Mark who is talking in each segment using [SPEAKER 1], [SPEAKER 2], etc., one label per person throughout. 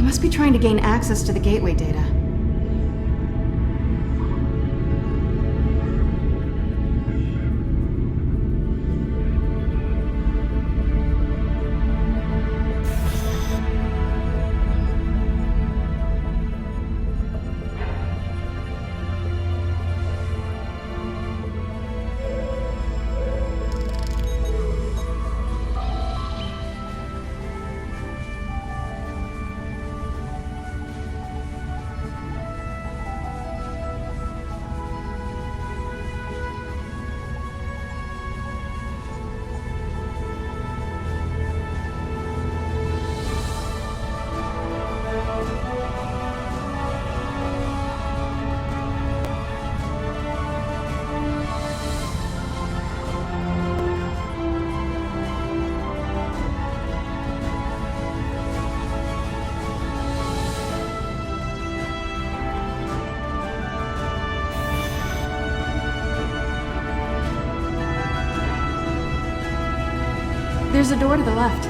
[SPEAKER 1] must be trying to gain access to the gateway data. There's a door to the left.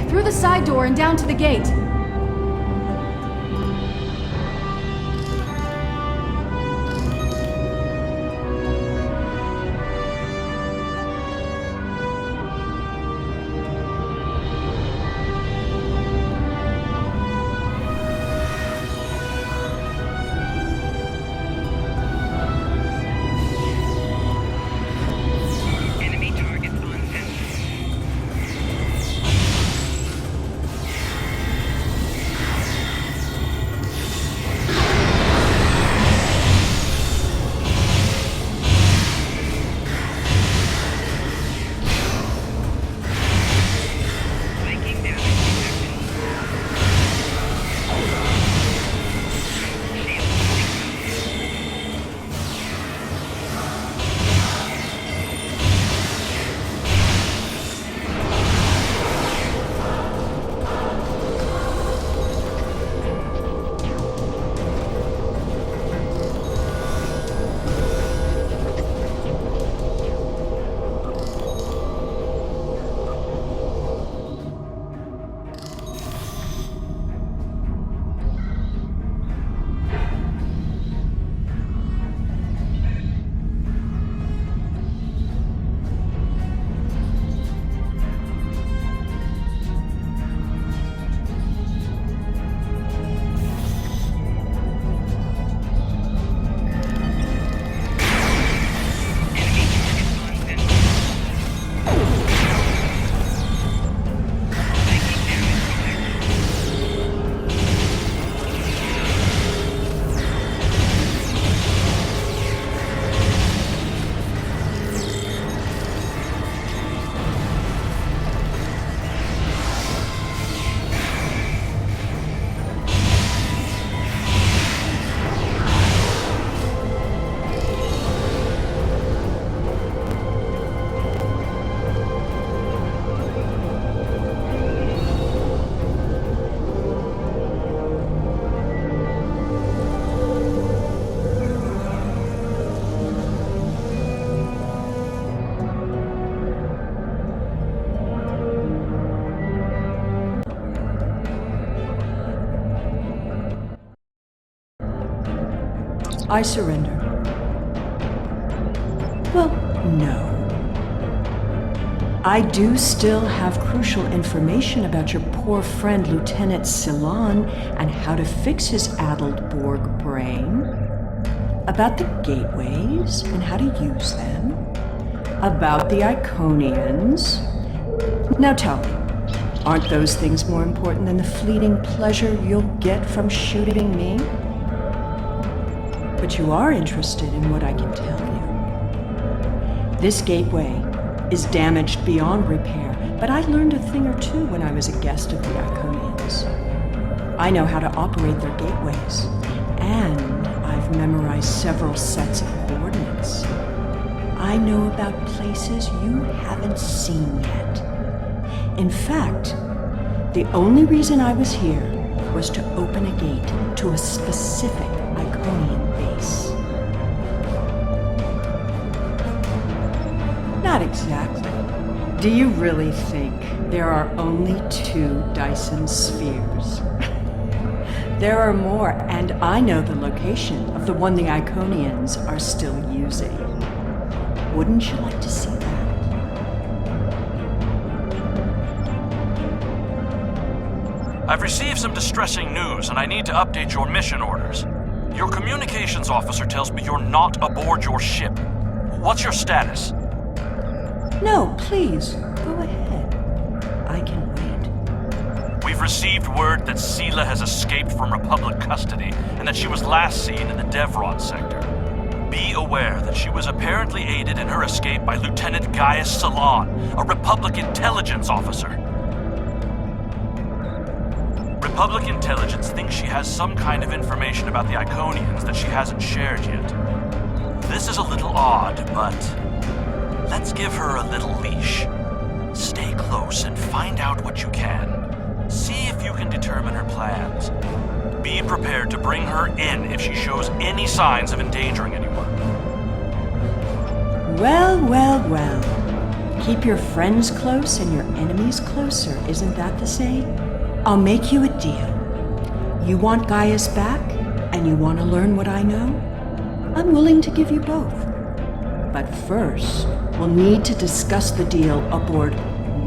[SPEAKER 1] Through the side door and down to the gate.
[SPEAKER 2] I surrender. Well, no. I do still have crucial information about your poor friend Lieutenant Ceylon and how to fix his addled Borg brain. About the gateways and how to use them. About the Iconians. Now tell me, aren't those things more important than the fleeting pleasure you'll get from shooting me? But you are interested in what I can tell you. This gateway is damaged beyond repair, but I learned a thing or two when I was a guest of the Iconians. I know how to operate their gateways, and I've memorized several sets of coordinates. I know about places you haven't seen yet. In fact, the only reason I was here was to open a gate to a specific Iconian base. Not exactly. Do you really think there are only 2 Dyson spheres? There are more, and I know the location of the one the Iconians are still using. Wouldn't you like to see that?
[SPEAKER 3] I've received some distressing news, and I need to update your mission orders. Your communications officer tells me you're not aboard your ship. What's your status?
[SPEAKER 2] No, please, go ahead. I can wait.
[SPEAKER 3] We've received word that Sela has escaped from Republic custody, and that she was last seen in the Devron sector. Be aware that she was apparently aided in her escape by Lieutenant Gaius Ceylon, a Republic intelligence officer. Republic intelligence thinks she has some kind of information about the Iconians that she hasn't shared yet. This is a little odd, but let's give her a little leash. Stay close and find out what you can. See if you can determine her plans. Be prepared to bring her in if she shows any signs of endangering anyone.
[SPEAKER 2] Well, well, well. Keep your friends close and your enemies closer, isn't that the saying? I'll make you a deal. You want Gaius back, and you want to learn what I know? I'm willing to give you both. But first, we'll need to discuss the deal aboard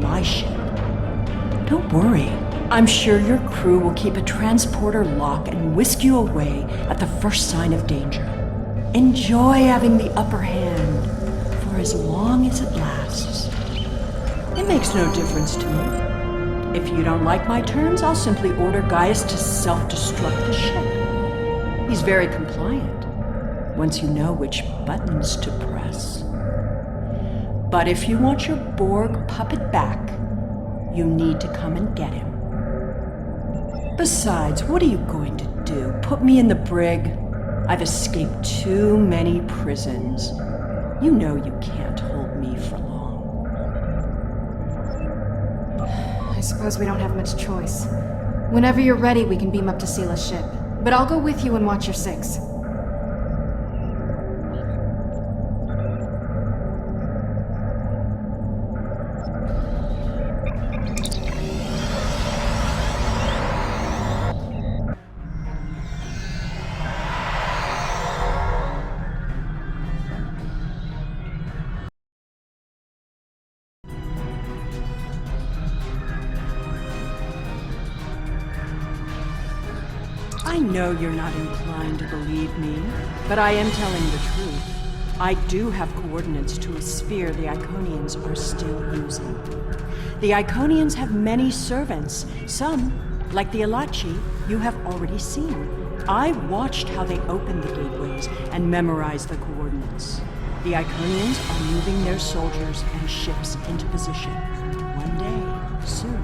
[SPEAKER 2] my ship. Don't worry. I'm sure your crew will keep a transporter lock and whisk you away at the first sign of danger. Enjoy having the upper hand for as long as it lasts. It makes no difference to me. If you don't like my terms, I'll simply order Gaius to self-destruct the ship. He's very compliant, once you know which buttons to press. But if you want your Borg puppet back, you need to come and get him. Besides, what are you going to do? Put me in the brig? I've escaped too many prisons. You know you can't hold me for long.
[SPEAKER 1] I suppose we don't have much choice. Whenever you're ready, we can beam up to Sela's ship. But I'll go with you and watch your 6.
[SPEAKER 2] I know you're not inclined to believe me, but I am telling the truth. I do have coordinates to a sphere the Iconians are still using. The Iconians have many servants. Some, like the Alachi, you have already seen. I watched how they opened the gateways and memorized the coordinates. The Iconians are moving their soldiers and ships into position. One day, soon,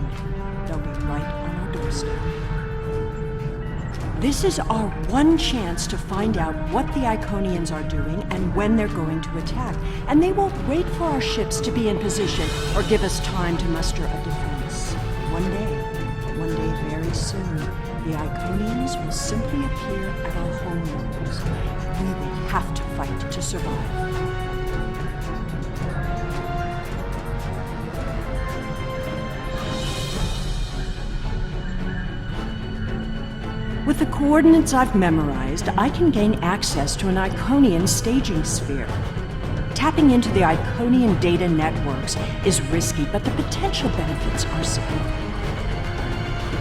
[SPEAKER 2] they'll be right on our doorstep. This is our one chance to find out what the Iconians are doing and when they're going to attack. And they won't wait for our ships to be in position or give us time to muster a defense. One day very soon, the Iconians will simply appear at our homeworlds. We will have to fight to survive. With the coordinates I've memorized, I can gain access to an Iconian staging sphere. Tapping into the Iconian data networks is risky, but the potential benefits are significant.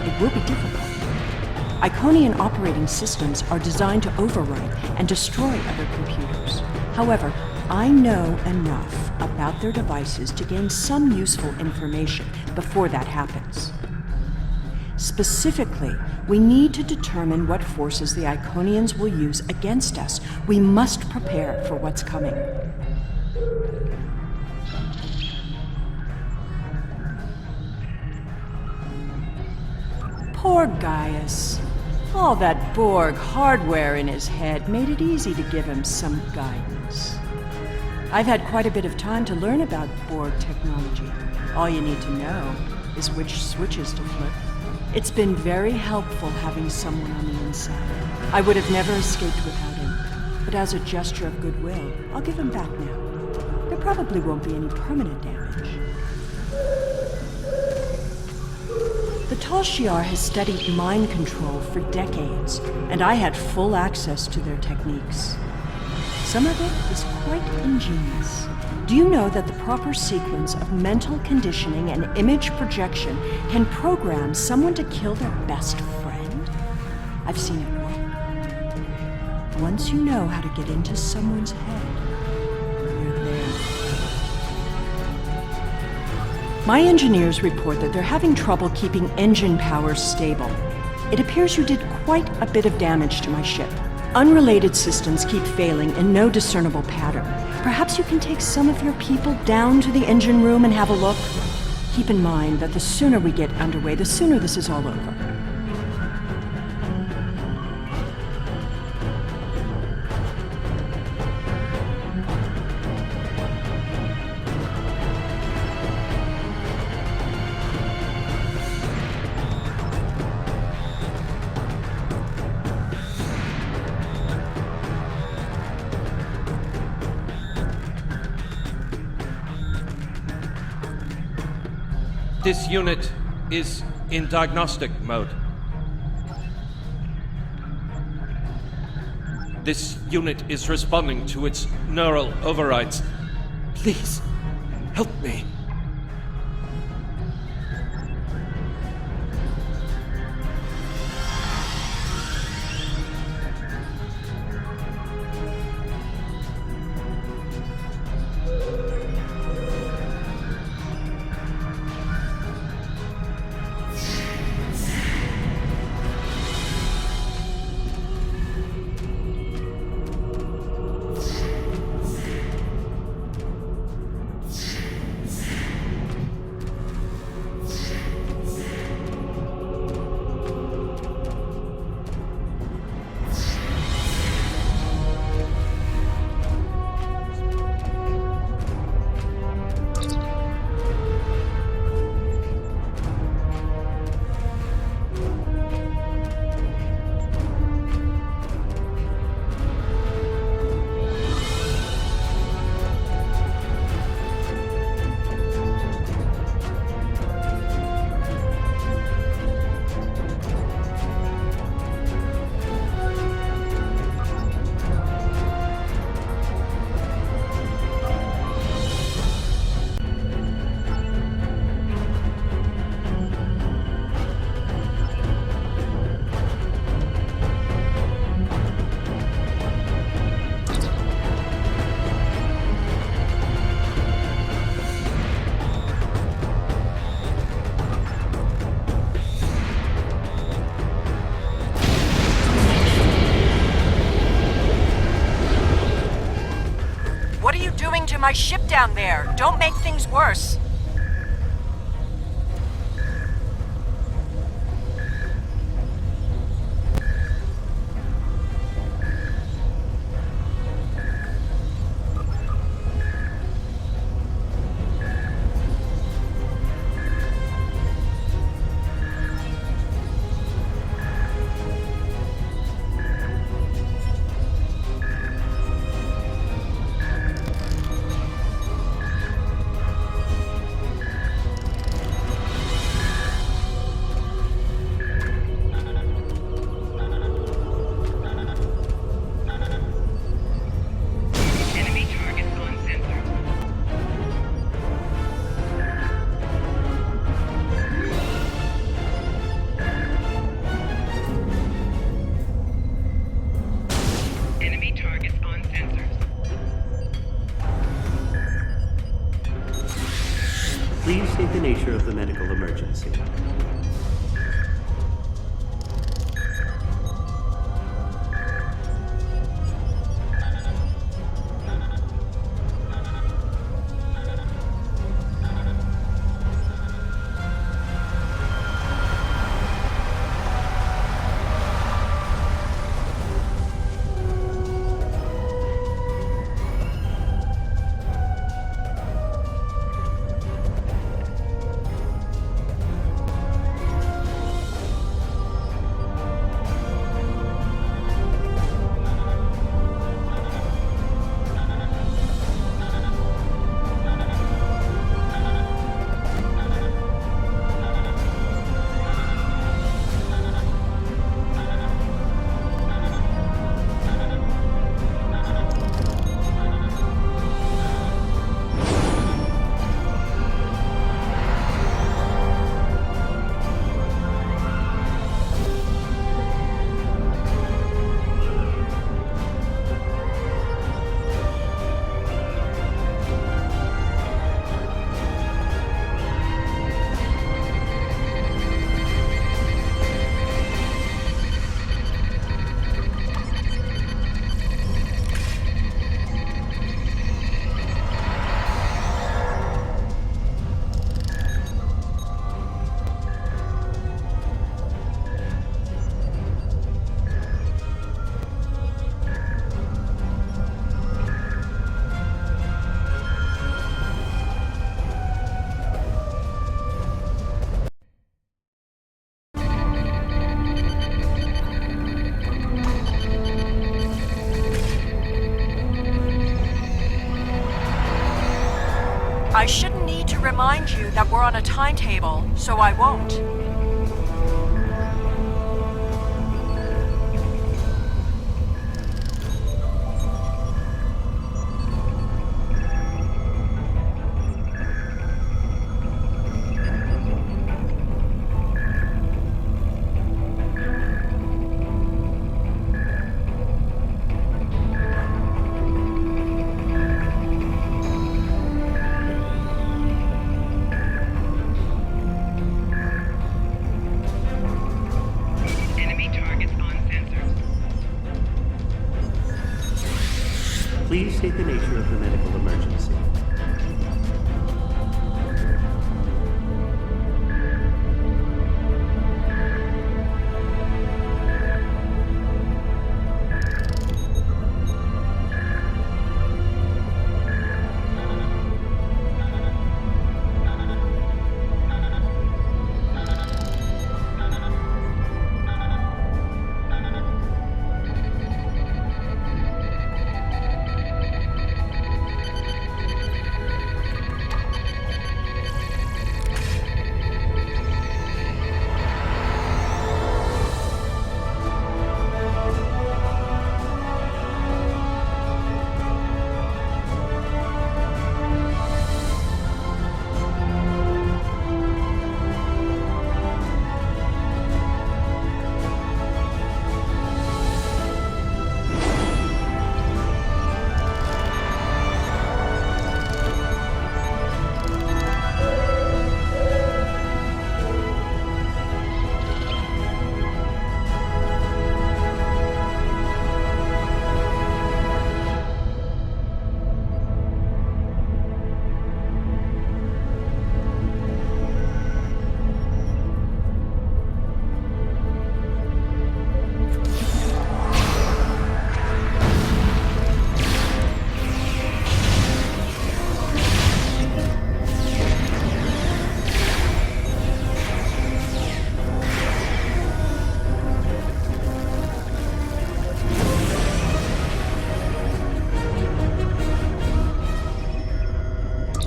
[SPEAKER 2] It will be difficult. Iconian operating systems are designed to overwrite and destroy other computers. However, I know enough about their devices to gain some useful information before that happens. Specifically, we need to determine what forces the Iconians will use against us. We must prepare for what's coming. Poor Gaius. All that Borg hardware in his head made it easy to give him some guidance. I've had quite a bit of time to learn about Borg technology. All you need to know is which switches to flip. It's been very helpful having someone on the inside. I would have never escaped without him, but as a gesture of goodwill, I'll give him back now. There probably won't be any permanent damage. The Tal Shiar has studied mind control for decades, and I had full access to their techniques. Some of it is quite ingenious. Do you know that the proper sequence of mental conditioning and image projection can program someone to kill their best friend? I've seen it work. Once you know how to get into someone's head, you're there. My engineers report that they're having trouble keeping engine power stable. It appears you did quite a bit of damage to my ship. Unrelated systems keep failing in no discernible pattern. Perhaps you can take some of your people down to the engine room and have a look? Keep in mind that the sooner we get underway, the sooner this is all over.
[SPEAKER 4] This unit is in diagnostic mode. This unit is responding to its neural overrides. Please, help me.
[SPEAKER 2] What are you doing to my ship down there? Don't make things worse.
[SPEAKER 5] emergency.
[SPEAKER 2] I shouldn't need to remind you that we're on a timetable, so I won't.
[SPEAKER 5] Please state the nature of the medical emergency.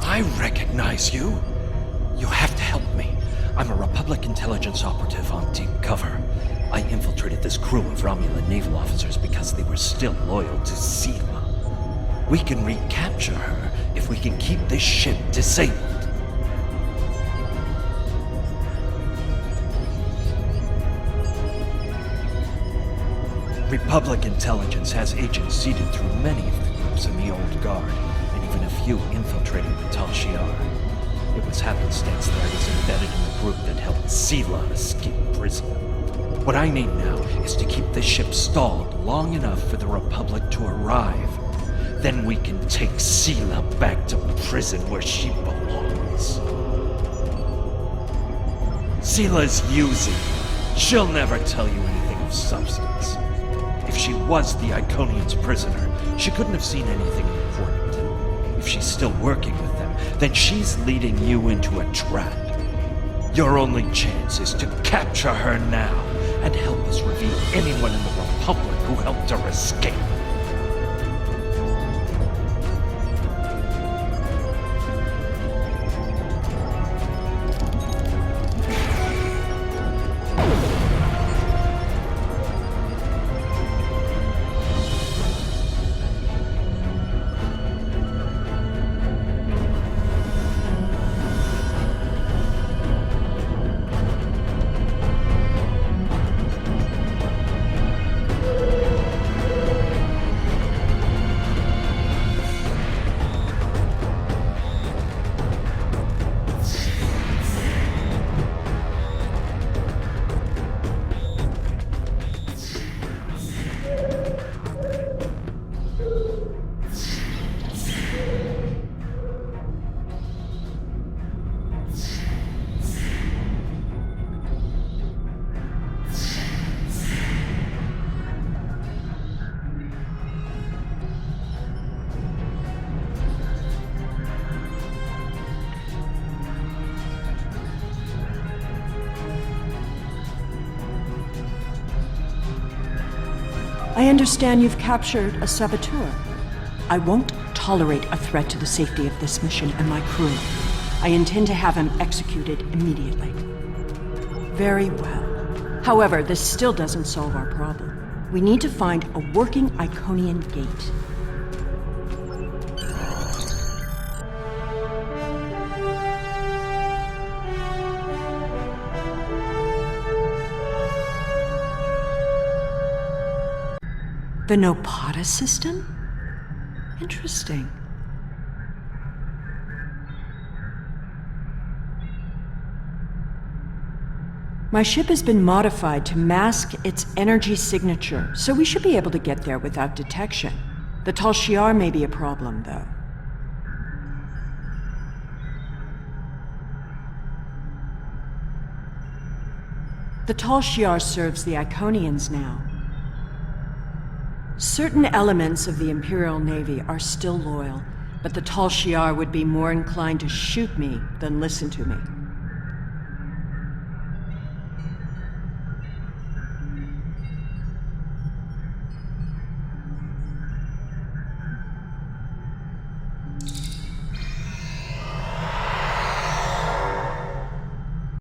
[SPEAKER 4] I recognize you. You have to help me. I'm a Republic intelligence operative on deep cover. I infiltrated this crew of Romulan naval officers because they were still loyal to Seela. We can recapture her if we can keep this ship disabled. Republic intelligence has agents seeded through many of the groups in the Old Guard, and even a few infiltrating the Tal Shiar. It was happenstance that I was embedded in the group that helped Sela escape prison. What I need now is to keep the ship stalled long enough for the Republic to arrive. Then we can take Sela back to prison where she belongs. Sela's using you. She'll never tell you anything of substance. If she was the Iconians' prisoner, she couldn't have seen anything important. If she's still working with them, then she's leading you into a trap. Your only chance is to capture her now and help us reveal anyone in the Republic who helped her escape.
[SPEAKER 2] I understand you've captured a saboteur. I won't tolerate a threat to the safety of this mission and my crew. I intend to have him executed immediately. Very well. However, this still doesn't solve our problem. We need to find a working Iconian gate. The Nopata system? Interesting. My ship has been modified to mask its energy signature, so we should be able to get there without detection. The Tal Shiar may be a problem, though. The Tal Shiar serves the Iconians now. Certain elements of the Imperial Navy are still loyal, but the Tal Shiar would be more inclined to shoot me than listen to me.